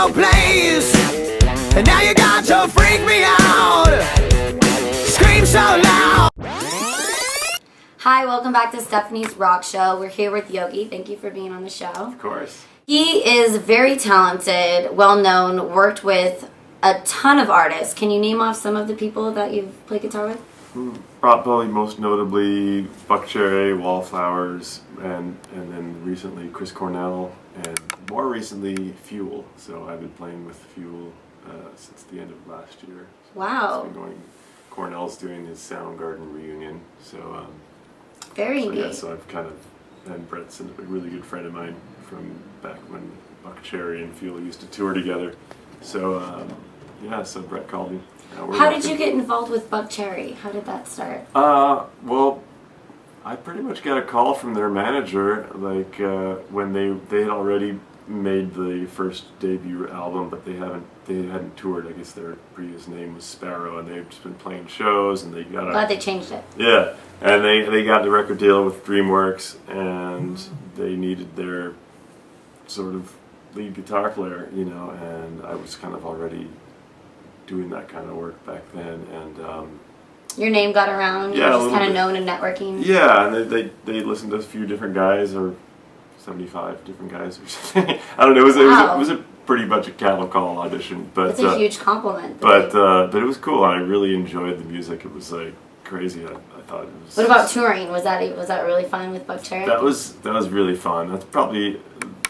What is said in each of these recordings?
your place, and now you got to freak me out. Scream so loud. Hi, welcome back to Stefanie's Rock Show. We're here with Yogi. Thank you for being on the show. Of course. He is very talented, well-known, worked with a ton of artists. Can you name off some of the people that you've played guitar with? Probably most notably BuckCherry, Wallflowers, and then recently Chris Cornell, and more recently Fuel. So I've been playing with Fuel since the end of last year. Wow. It's been going, Cornell's doing his Soundgarden reunion. So very neat. yeah, so I've kind of, and Brett's a really good friend of mine from back when BuckCherry and Fuel used to tour together. So yeah, so Brett called me. How did you get involved with BuckCherry? How did that start? Well, I pretty much got a call from their manager, like when they had already made the first debut album, but they hadn't toured. I guess their previous name was Sparrow, and they've just been playing shows, and they got Glad they changed it. Yeah, and they got the record deal with DreamWorks, and they needed their sort of lead guitar player, you know, and I was kind of already doing that kind of work back then, and your name got around. Yeah, You were just kind of known in networking. yeah, and they listened to a few different guys, or 75 different guys or something. I don't know. It was a pretty much a cattle call audition, but it's a huge compliment. But it was cool. I really enjoyed the music. It was like crazy. I thought it was. What about touring? Was that really fun with BuckCherry? That was really fun. That's probably,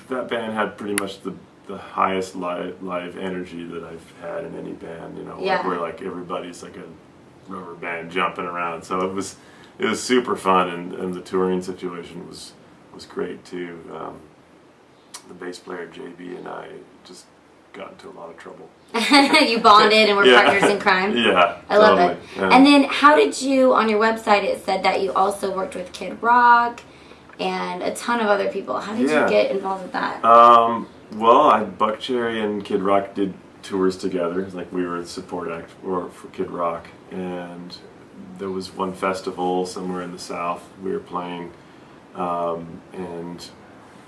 that band had pretty much the highest live energy that I've had in any band. You know, yeah. where like everybody's like a rubber band jumping around. So it was super fun, and the touring situation was great too. The bass player JB and I just got into a lot of trouble. You bonded and were yeah. partners in crime? Yeah, I love totally. it. Yeah. And then how did you, on your website it said that you also worked with Kid Rock and a ton of other people. How did you get involved with that? Well, BuckCherry and Kid Rock did tours together. Like we were a support act for Kid Rock, and there was one festival somewhere in the South we were playing, and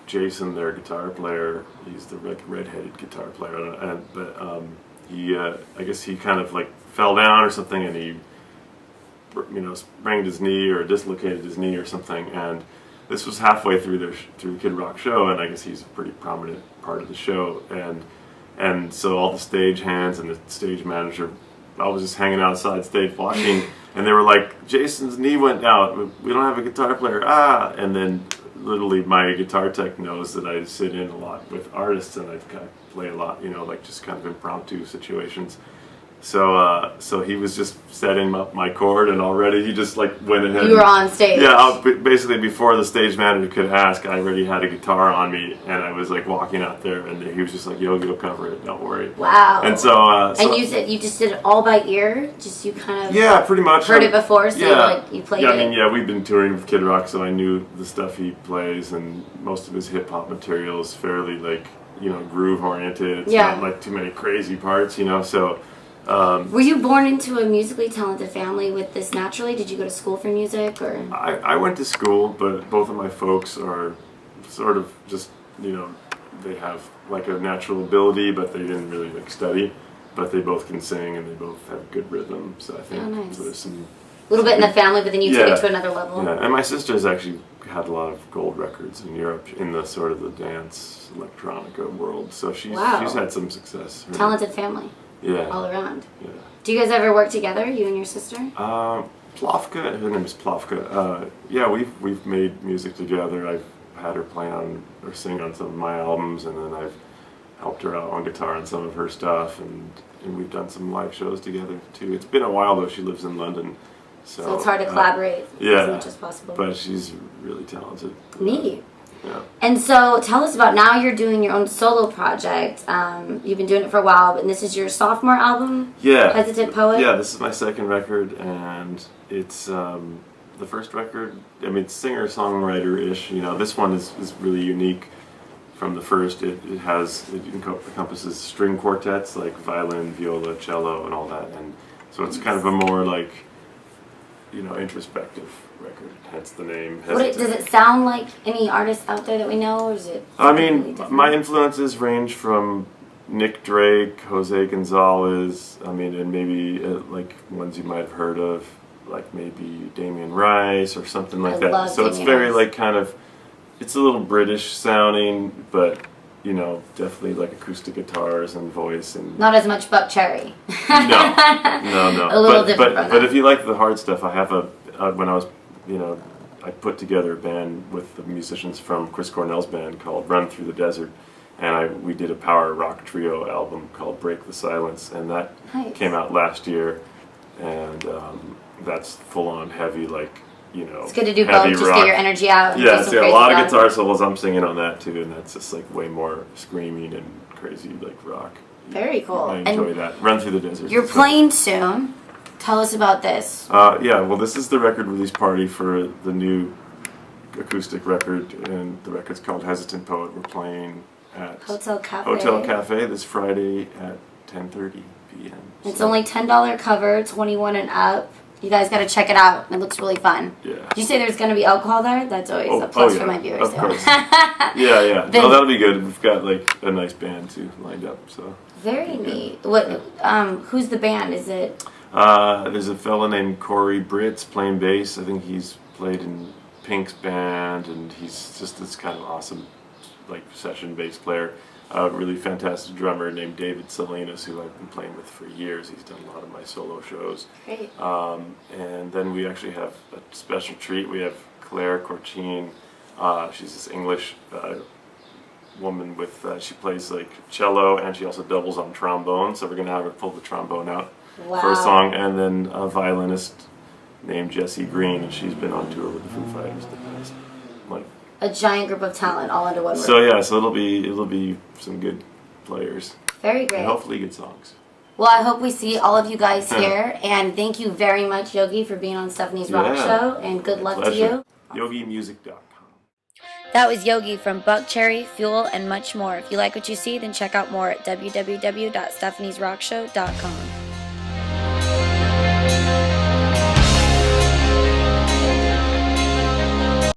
Jason, their guitar player, he's the red-headed guitar player, but he, I guess he kind of like fell down or something, and he, you know, sprained his knee or dislocated his knee or something, and this was halfway through Kid Rock show, and I guess he's a pretty prominent part of the show, and so all the stage hands and the stage manager, I was just hanging outside stage watching, and they were like, Jason's knee went out, we don't have a guitar player, and then literally my guitar tech knows that I sit in a lot with artists, and I kind of play a lot, you know, like just kind of impromptu situations. So he was just setting up my chord, and already he just like went ahead. You were on stage. Yeah, basically before the stage manager could ask, I already had a guitar on me, and I was like walking out there, and he was just like, Yogi will cover it, don't worry. Wow. And so and you said you just did it all by ear? Just you kind of yeah, pretty much heard it before, so yeah. you played it? it? I mean, yeah, we've been touring with Kid Rock, so I knew the stuff he plays, and most of his hip-hop material is fairly like, you know, groove-oriented. It's not like too many crazy parts, you know, so... were you born into a musically talented family with this naturally? Did you go to school for music, or? I went to school, but both of my folks are sort of just, you know, they have like a natural ability, but they didn't really like study. But they both can sing, and they both have good rhythm. So I think nice. so there's some a little bit in the family, but then you took it to another level. Yeah, and my sister's actually had a lot of gold records in Europe in the sort of the dance electronica world. So she's had some success. Talented family. Yeah. All around. Yeah. Do you guys ever work together, you and your sister? Plavka, her name is Plavka. Yeah, we've made music together. I've had her play on or sing on some of my albums, and then I've helped her out on guitar on some of her stuff, and we've done some live shows together too. It's been a while though. She lives in London, so it's hard to collaborate as much as possible. But she's really talented. Neat. Yeah. And so tell us about, now you're doing your own solo project. You've been doing it for a while, but this is your sophomore album? Yeah. Hesitant Poet? Yeah, this is my second record, and it's the first record. I mean, it's singer-songwriter-ish. You know, this one is really unique from the first. It encompasses string quartets, like violin, viola, cello, and all that. And so it's kind of a more like, you know, introspective record, hence the name. Does it sound like any artists out there that we know, or is it? I mean, my influences range from, Nick Drake, Jose Gonzalez. I mean, and maybe like ones you might have heard of, like maybe Damien Rice or something like that. love So it's Damien very Rice. like kind of, it's a little British sounding, but you know, definitely like acoustic guitars and voice and Not as much BuckCherry. no. A little but, different But from but that. if you like the hard stuff, I have when I was, you know, I put together a band with the musicians from Chris Cornell's band called Run Through the Desert, and we did a power rock trio album called Break the Silence, and that Nice. came out last year, and that's full on heavy, like, you know, It's good to do heavy both, just rock. get your energy out. And Yeah, do some so a crazy lot of rock. guitar solos. I'm singing on that too, and that's just like way more screaming and crazy, like rock. Very cool. I enjoy And that. Run Through the Desert. you're playing soon. Tell us about this. Yeah, well, this is the record release party for the new acoustic record, and the record's called Hesitant Poet. We're playing at Hotel Cafe. Hotel Cafe this Friday at 10:30 p.m. It's So, only $10 cover, 21 and up. You guys got to check it out. It looks really fun. Yeah. Did you say there's going to be alcohol there? That's always a plus for my viewers. Of too. course. Yeah. Then- No, that'll be good. We've got like a nice band too lined up. So Very neat. What? Who's the band? Is it? there's a fella named Corey Britz playing bass. I think he's played in Pink's band, and he's just this kind of awesome, like, session bass player. A really fantastic drummer named David Salinas, who I've been playing with for years. He's done a lot of my solo shows. Great. And then we actually have a special treat. We have Claire Corchin. She's this English woman with, she plays like cello, and she also doubles on trombone. So we're going to have her pull the trombone out Wow. for a song. And then a violinist named Jessie Green, and she's been on tour with the Foo Fighters the past, like, A giant group of talent all under one roof. so yeah, so it'll be some good players Very great. and hopefully good songs. Well, I hope we see all of you guys here, and thank you very much, Yogi, for being on Stefanie's Rock Yeah. Show, and good luck to Pleasure. you. YogiMusic.com. That was Yogi from BuckCherry Fuel and much more. If you like what you see, then check out more at www.stefaniesrockshow.com.